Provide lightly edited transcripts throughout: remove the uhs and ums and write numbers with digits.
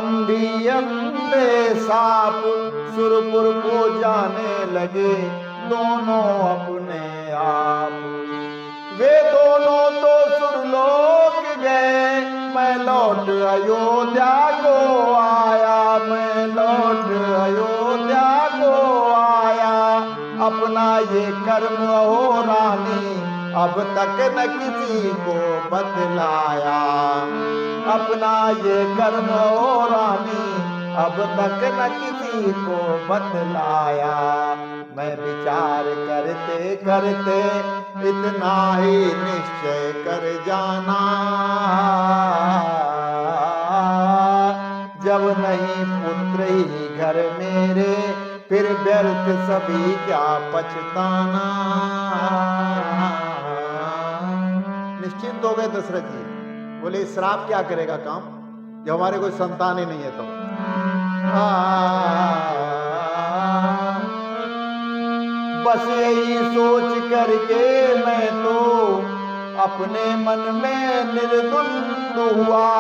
अंधी अंधे साप सुरपुर को जाने लगे दोनों अपने आप। वे दोनों तो सुरलोक गए, मैं लौट अयोध्या को आया, मैं लौट अयोध्या को आया। अपना ये कर्म हो रानी अब तक न किसी को बतलाया, अपना ये कर्म हो रानी अब तक न किसी को बतलाया। मैं विचार करते करते इतना ही निश्चय कर जाना, जब नहीं पुत्र ही घर मेरे फिर व्यर्थ सभी क्या पछताना। निश्चिंत हो गए दशरथ जी, बोले श्राप क्या करेगा काम, जब हमारे कोई संतान ही नहीं है तो। बस यही सोच करके मैं तो अपने मन में निर्द्वंद हुआ,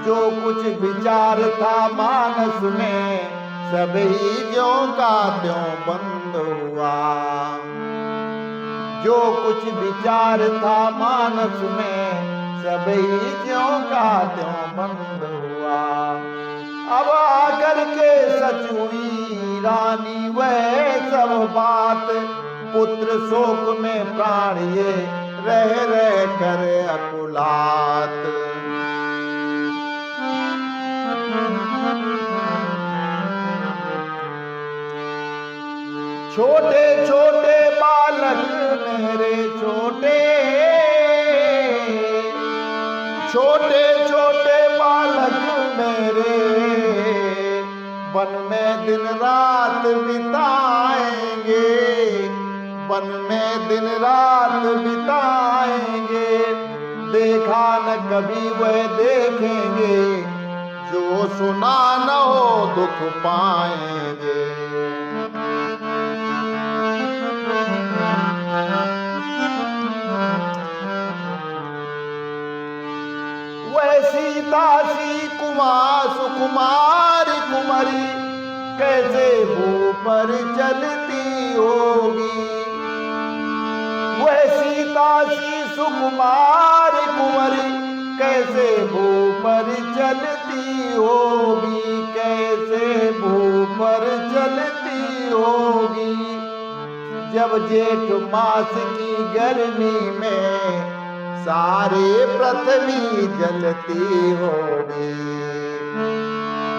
जो कुछ विचार था मानस में सब ही ज्यों का त्यों बंद हुआ, जो कुछ विचार था मानस में सब ही ज्यों का त्यों बंद हुआ। अब आकर के सच हुई रानी वह सब बात, पुत्र शोक में प्राण ये रह रह कर अकुलात। छोटे छोटे बालक मेरे छोटे, छोटे छोटे बालक मेरे वन में दिन रात बिताएंगे, वन में दिन रात बिताएंगे। देखा न कभी वह देखेंगे, जो सुना न हो दुख पाएंगे। वह सीता सी कुमार सुकुमारी कुमारी कैसे ऊपर चलती होगी, वह सीता सी सुकुमारी कुमारी कैसे ऊपर चलती होगी, कैसे ऊपर चलती होगी। जब जेठ मास की गर्मी में सारी पृथ्वी जलती होगी,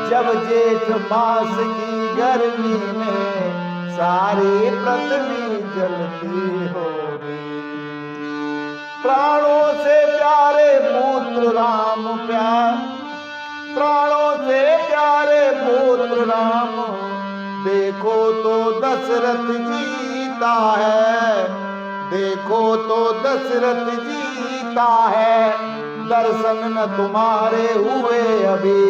जब जेठ मास की गर्मी में सारी पृथ्वी जलती होगी। प्राणों से प्यारे पुत्र राम प्यार, प्राणों से प्यारे पुत्र राम, देखो तो दशरथ जीता है, देखो तो दशरथ जीता है। दर्शन न तुम्हारे हुए अभी,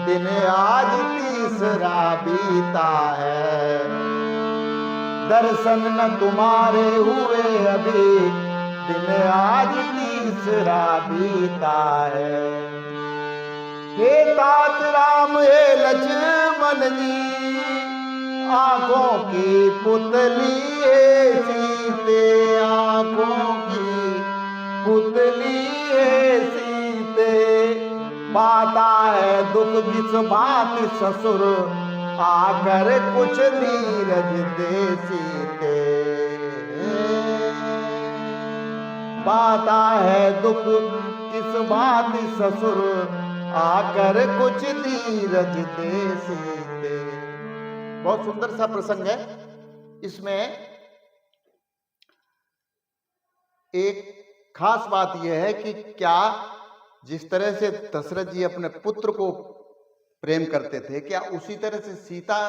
दिन आज तीसरा बीता है। दर्शन न तुम्हारे हुए अभी, दिन आज तीसरा बीता है। हे तात राम हे लक्ष्मण जी, आंखों की पुतली है सीते, आंखों की पुतली है सीते। पाता है दुख किस बात ससुर, आकर कुछ धीरज दे सीते। पाता है दुख किस बात ससुर, आकर कुछ धीरज दे सीते। बहुत सुंदर सा प्रसंग है। इसमें एक खास बात यह है कि क्या जिस तरह से दशरथ जी अपने पुत्र को प्रेम करते थे, क्या उसी तरह से सीता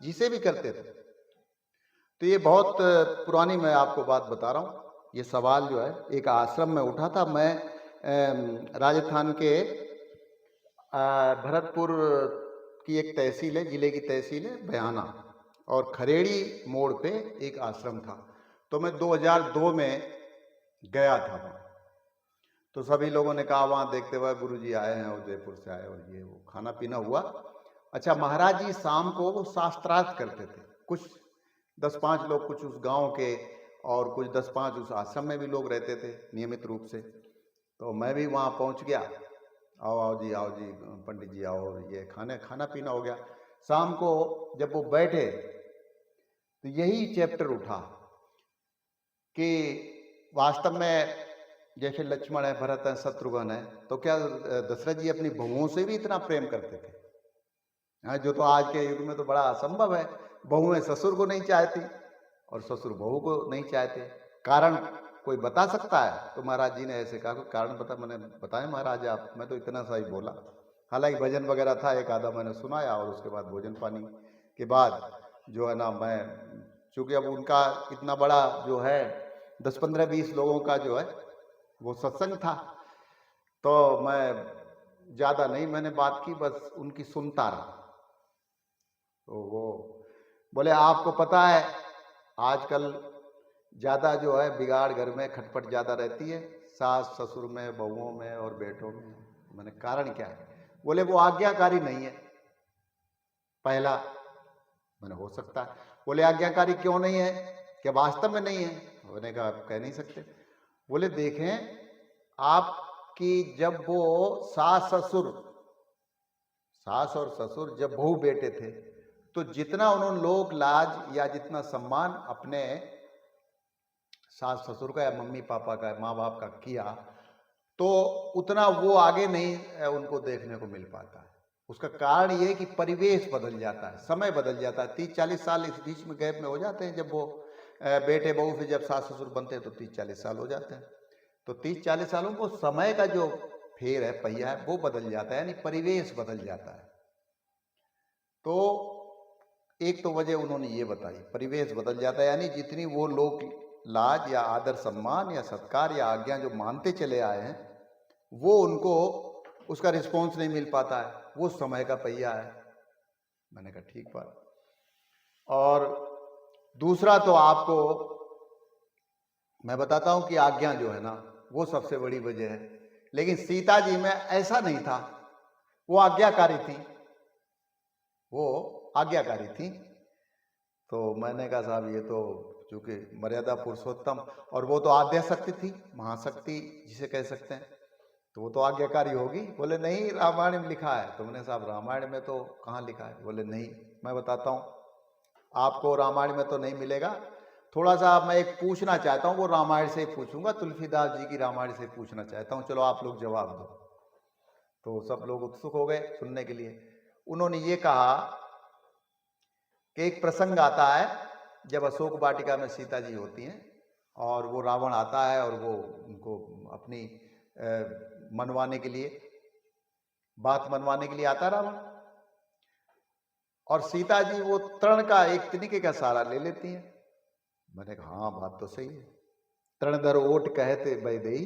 जी से भी करते थे। तो ये बहुत पुरानी मैं आपको बात बता रहा हूँ। ये सवाल जो है एक आश्रम में उठा था। मैं राजस्थान के भरतपुर की एक तहसील है, जिले की तहसील है बयाना, और खरेड़ी मोड़ पे एक आश्रम था। तो मैं 2002 में गया था वहाँ। तो सभी लोगों ने कहा वहाँ देखते हुए गुरुजी आए हैं उदयपुर से आए और ये वो खाना पीना हुआ। अच्छा, महाराज जी शाम को वो शास्त्रार्थ करते थे। कुछ 10-5 लोग, कुछ उस गांव के और कुछ 10-5 उस आश्रम में भी लोग रहते थे नियमित रूप से। तो मैं भी वहाँ पहुँच गया। आओ आओ जी पंडित जी आओ, और ये खाना पीना हो गया। शाम को जब वो बैठे तो यही चैप्टर उठा कि वास्तव में जैसे लक्ष्मण है, भरत है, शत्रुघ्न है, तो क्या दशरथ जी अपनी बहुओं से भी इतना प्रेम करते थे? हाँ, जो तो आज के युग में तो बड़ा असंभव है। बहुएं ससुर को नहीं चाहती और ससुर बहू को नहीं चाहते। कारण कोई बता सकता है? तो महाराज जी ने ऐसे कहा, कोई कारण बता। मैंने बताया महाराज आप, मैं तो इतना सा ही बोला। हालांकि भजन वगैरह था एक आधा मैंने सुनाया, और उसके बाद भोजन पानी के बाद जो है ना, मैं चूंकि अब उनका इतना बड़ा जो है 10-15-20 लोगों का जो है वो सत्संग था, तो मैं ज़्यादा नहीं मैंने बात की, बस उनकी सुनता रहा। तो वो बोले आपको पता है आजकल ज़्यादा जो है बिगाड़ घर में खटपट ज़्यादा रहती है, सास ससुर में, बहुओं में और बेटों में। मैंने कारण क्या है? बोले वो आज्ञाकारी नहीं है। पहला मैंने हो सकता है। बोले आज्ञाकारी क्यों नहीं है? क्या वास्तव में नहीं है? मैंने कहा कह नहीं सकते। बोले देखें आपकी जब वो सास और ससुर जब बहू बेटे थे, तो जितना उन्होंने लोक लाज या जितना सम्मान अपने सास ससुर का या मम्मी पापा का, माँ बाप का किया, तो उतना वो आगे नहीं उनको देखने को मिल पाता है। उसका कारण ये कि परिवेश बदल जाता है, समय बदल जाता है। 30-40 साल इस बीच में गैप में हो जाते हैं। जब वो बेटे बहू से जब सास ससुर बनते हैं तो 30-40 साल हो जाते हैं। तो 30-40 सालों को समय का जो फेर है, पहिया है, वो बदल जाता है, यानी परिवेश बदल जाता है। तो एक तो वजह उन्होंने ये बताई, परिवेश बदल जाता है, यानी जितनी वो लोग लाज या आदर सम्मान या सत्कार या आज्ञा जो मानते चले आए हैं, वो उनको उसका रिस्पॉन्स नहीं मिल पाता है। वो समय का पहिया है। मैंने कहा ठीक बात। और दूसरा तो आपको मैं बताता हूं कि आज्ञा जो है ना, वो सबसे बड़ी वजह है। लेकिन सीता जी में ऐसा नहीं था। वो आज्ञाकारी थी। तो मैंने कहा साहब ये तो चूंकि मर्यादा पुरुषोत्तम, और वो तो आद्या शक्ति थी, महाशक्ति जिसे कह सकते हैं, तो वो तो आज्ञाकारी होगी। बोले नहीं, रामायण में लिखा है। तो मैंने साहब रामायण में तो कहाँ लिखा है? बोले नहीं, मैं बताता हूँ आपको, रामायण में तो नहीं मिलेगा। थोड़ा सा मैं एक पूछना चाहता हूँ, वो रामायण से पूछूंगा, तुलसीदास जी की रामायण से पूछना चाहता हूँ, चलो आप लोग जवाब दो। तो सब लोग उत्सुक हो गए सुनने के लिए। उन्होंने ये कहा कि एक प्रसंग आता है जब अशोक वाटिका में सीता जी होती हैं और वो रावण आता है और वो उनको अपनी मनवाने के लिए, बात मनवाने के लिए आता रावण, और सीता जी वो तृण का एक तिनके का सहारा ले लेती हैं। मैंने कहा हाँ बात तो सही है। तृणधर ओट कहते बैदेई,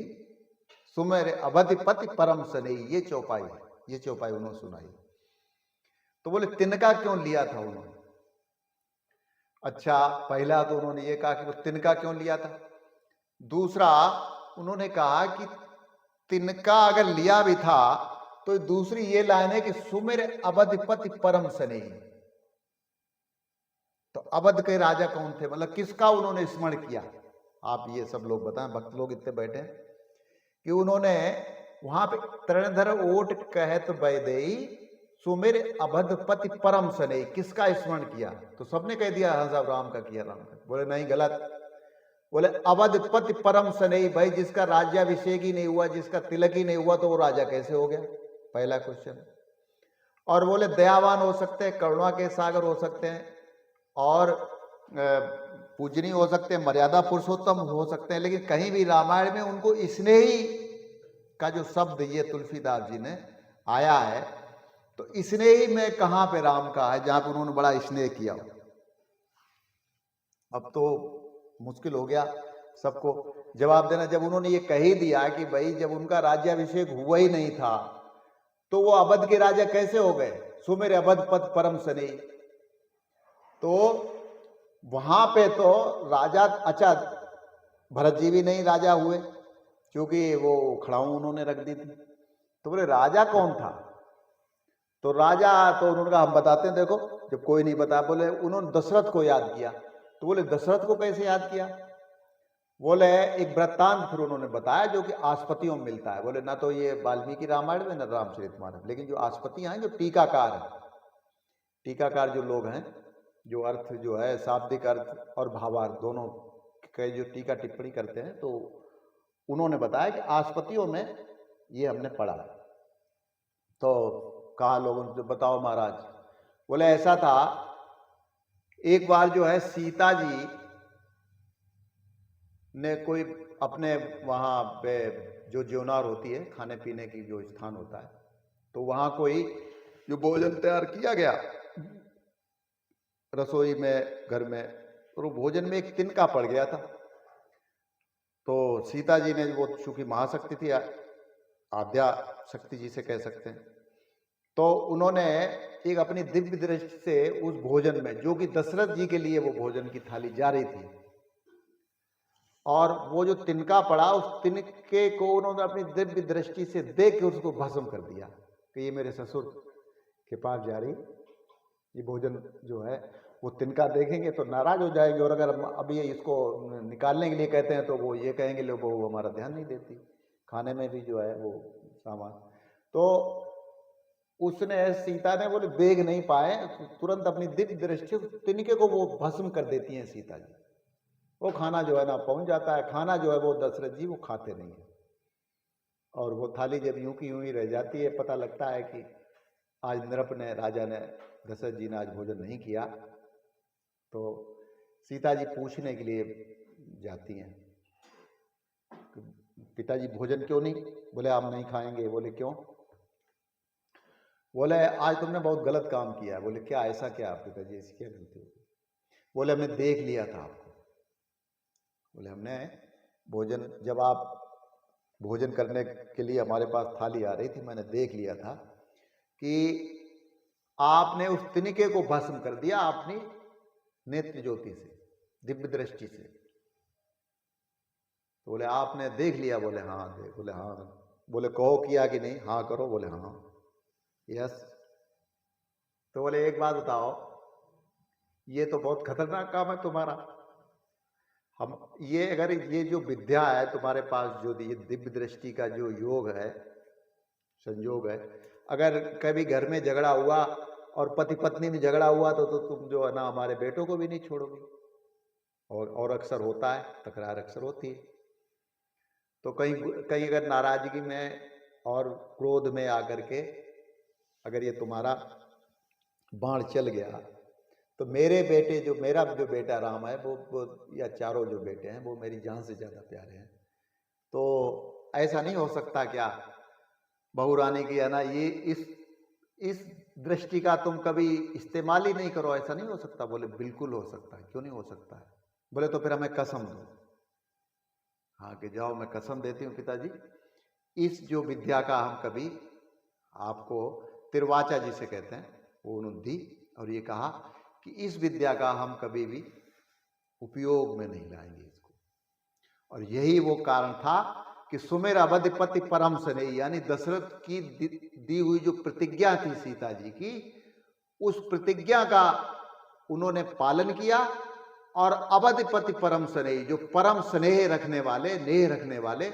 सुमेर अवधिपति परम सनेई, ये चौपाई है। ये चौपाई उन्होंने सुनाई। तो बोले तिनका क्यों लिया था उन्होंने? अच्छा, पहला तो उन्होंने ये कहा कि वो तिनका क्यों लिया था। दूसरा उन्होंने कहा कि तिनका अगर लिया भी था तो दूसरी ये लाइन है कि सुमेर अवधिपति परम सनेई। तो अवध के राजा कौन थे? मतलब किसका उन्होंने स्मरण किया? आप ये सब लोग बताएं, भक्त लोग इतने बैठे हैं कि उन्होंने वहां पे तृणधर ओट कहत बैदेई, सुमेर अवधपति परम सनेई, किसका स्मरण किया? तो सबने कह दिया हाँ साहब राम का किया, राम का। बोले नहीं, गलत। बोले अवधपति परम सनेई, भाई जिसका राज्याभिषेक ही नहीं हुआ, जिसका तिलक ही नहीं हुआ, तो वो राजा कैसे हो गया? पहला क्वेश्चन। और बोले दयावान हो सकते हैं, करुणा के सागर हो सकते हैं, और पूजनीय हो सकते हैं, मर्यादा पुरुषोत्तम हो सकते हैं, लेकिन कहीं भी रामायण में उनको स्नेही का जो शब्द ये तुलसीदास जी ने आया है, तो स्नेही में कहां पे राम का है जहां पर उन्होंने बड़ा स्नेह किया? अब तो मुश्किल हो गया सबको जवाब देना। जब उन्होंने ये कह ही दिया कि भाई जब उनका राज्याभिषेक हुआ ही नहीं था तो वो अवध के राजा कैसे हो गए? सुमेर अवध पद परम सनेई। तो वहां पे तो राजा, अच्छा भरत जी भी नहीं राजा हुए क्योंकि वो खड़ाऊं उन्होंने रख दी थी। तो बोले राजा कौन था? तो राजा, तो उन्होंने कहा हम बताते हैं, देखो जब कोई नहीं बता, बोले उन्होंने दशरथ को याद किया। तो बोले दशरथ को कैसे याद किया? बोले एक वृत्तांत फिर उन्होंने बताया जो कि आस्पतियों में मिलता है। बोले ना तो ये वाल्मीकि रामायण में, ना रामचरितमानस, लेकिन जो आस्पतियां हैं, जो टीकाकार हैं, टीकाकार जो लोग हैं, जो अर्थ जो है शाब्दिक अर्थ और भावार्थ दोनों के जो टीका टिप्पणी करते हैं, तो उन्होंने बताया कि आस्पतियों में ये हमने पढ़ा। तो कहा लोगों से बताओ महाराज। बोले ऐसा था, एक बार जो है सीता जी ने कोई अपने वहां पे जो ज्योनार होती है, खाने पीने की जो स्थान होता है, तो वहां कोई जो भोजन तैयार किया गया रसोई में, घर में, और वो भोजन में एक तिनका पड़ गया था। तो सीता जी ने, वो चूंकि महाशक्ति थी, आद्या शक्ति जी से कह सकते हैं, तो उन्होंने एक अपनी दिव्य दृष्टि से उस भोजन में, जो कि दशरथ जी के लिए वो भोजन की थाली जा रही थी, और वो जो तिनका पड़ा, उस तिनके को उन्होंने अपनी दिव्य दृष्टि से देख के उसको भस्म कर दिया कि ये मेरे ससुर के पास जा रही, ये भोजन जो है, वो तिनका देखेंगे तो नाराज हो जाएंगे, और अगर अभी इसको निकालने के लिए कहते हैं तो वो ये कहेंगे लो वो हमारा ध्यान नहीं देती, खाने में भी जो है वो सामान। तो उसने, सीता ने, बोले देख नहीं पाए, तुरंत अपनी दिव्य दृष्टि तिनके को वो भस्म कर देती हैं सीता जी। वो खाना जो है ना पहुंच जाता है, खाना जो है वो दशरथ जी वो खाते नहीं है, और वो थाली जब यूं की यूं ही रह जाती है, पता लगता है कि आज नृप ने, राजा ने, दशरथ जी ने आज भोजन नहीं किया। तो सीता जी पूछने के लिए जाती हैं, पिताजी भोजन क्यों नहीं? बोले आप नहीं खाएंगे। बोले क्यों? बोले आज तुमने बहुत गलत काम किया है। बोले क्या, ऐसा क्या पिताजी, ऐसी क्या गलती हो? बोले हमने देख लिया था आपको। बोले हमने भोजन, जब आप भोजन करने के लिए हमारे पास थाली आ रही थी, मैंने देख लिया था कि आपने उस तिनके को भस्म कर दिया अपनी नेत्र ज्योति से, दिव्य दृष्टि से। तो बोले आपने देख लिया? बोले हाँ देख। बोले हाँ। बोले कहो किया कि नहीं? हाँ करो। बोले हाँ, यस। तो बोले एक बात बताओ, ये तो बहुत खतरनाक काम है तुम्हारा। हम ये, अगर ये जो विद्या है तुम्हारे पास, जो ये दिव्य दृष्टि का जो योग है, संयोग है, अगर कभी घर में झगड़ा हुआ और पति पत्नी में झगड़ा हुआ तो तुम जो है ना हमारे बेटों को भी नहीं छोड़ोगी। और अक्सर होता है, तकरार अक्सर होती है। तो कहीं कहीं अगर नाराजगी में और क्रोध में आकर के अगर ये तुम्हारा बाण चल गया, तो मेरे बेटे, जो मेरा जो बेटा राम है, वो या चारों जो बेटे हैं वो मेरी जान से ज्यादा प्यारे हैं। तो ऐसा नहीं हो सकता क्या बहू रानी की है ना, ये इस दृष्टि का तुम कभी इस्तेमाल ही नहीं करो, ऐसा नहीं हो सकता? बोले बिल्कुल हो सकता है। क्यों नहीं हो सकता है? बोले तो फिर हमें कसम दो। हाँ कि जाओ, मैं कसम देती हूँ पिताजी, इस जो विद्या का हम कभी आपको, तिरवाचा जिसे कहते हैं, वो उन्होंने दी, और ये कहा कि इस विद्या का हम कभी भी उपयोग में नहीं लाएंगे इसको। और यही वो कारण था कि सुमेर अवधिपति परम स्नेही, यानी दशरथ की दी हुई जो प्रतिज्ञा थी सीता जी की, उस प्रतिज्ञा का उन्होंने पालन किया। और अवधिपति परम स्नेही, जो परम स्नेह रखने वाले, नेह रखने वाले,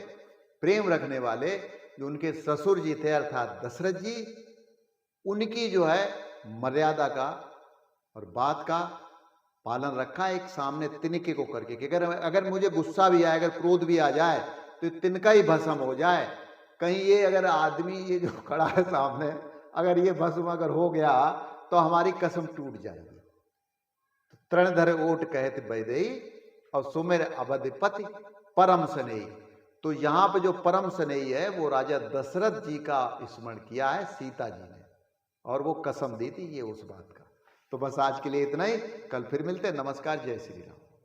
प्रेम रखने वाले, जो उनके ससुर जी थे अर्थात दशरथ जी, उनकी जो है मर्यादा का और बात का पालन रखा, एक सामने तिनके को करके कि अगर मुझे गुस्सा भी आए, अगर क्रोध भी आ जाए, तो तिनका ही भस्म हो जाए। कहीं ये अगर आदमी ये जो खड़ा है सामने, अगर ये भस्म अगर हो गया तो हमारी कसम टूट जाएगी। तो तृणधर ओट कहते वैदेही, और सुमेर अवधिपति परम स्नेही। तो यहां पे जो परम स्नेही है वो राजा दशरथ जी का स्मरण किया है सीता जी ने, और वो कसम दी थी ये उस बात का। तो बस आज के लिए इतना ही, कल फिर मिलते हैं। नमस्कार, जय श्री राम।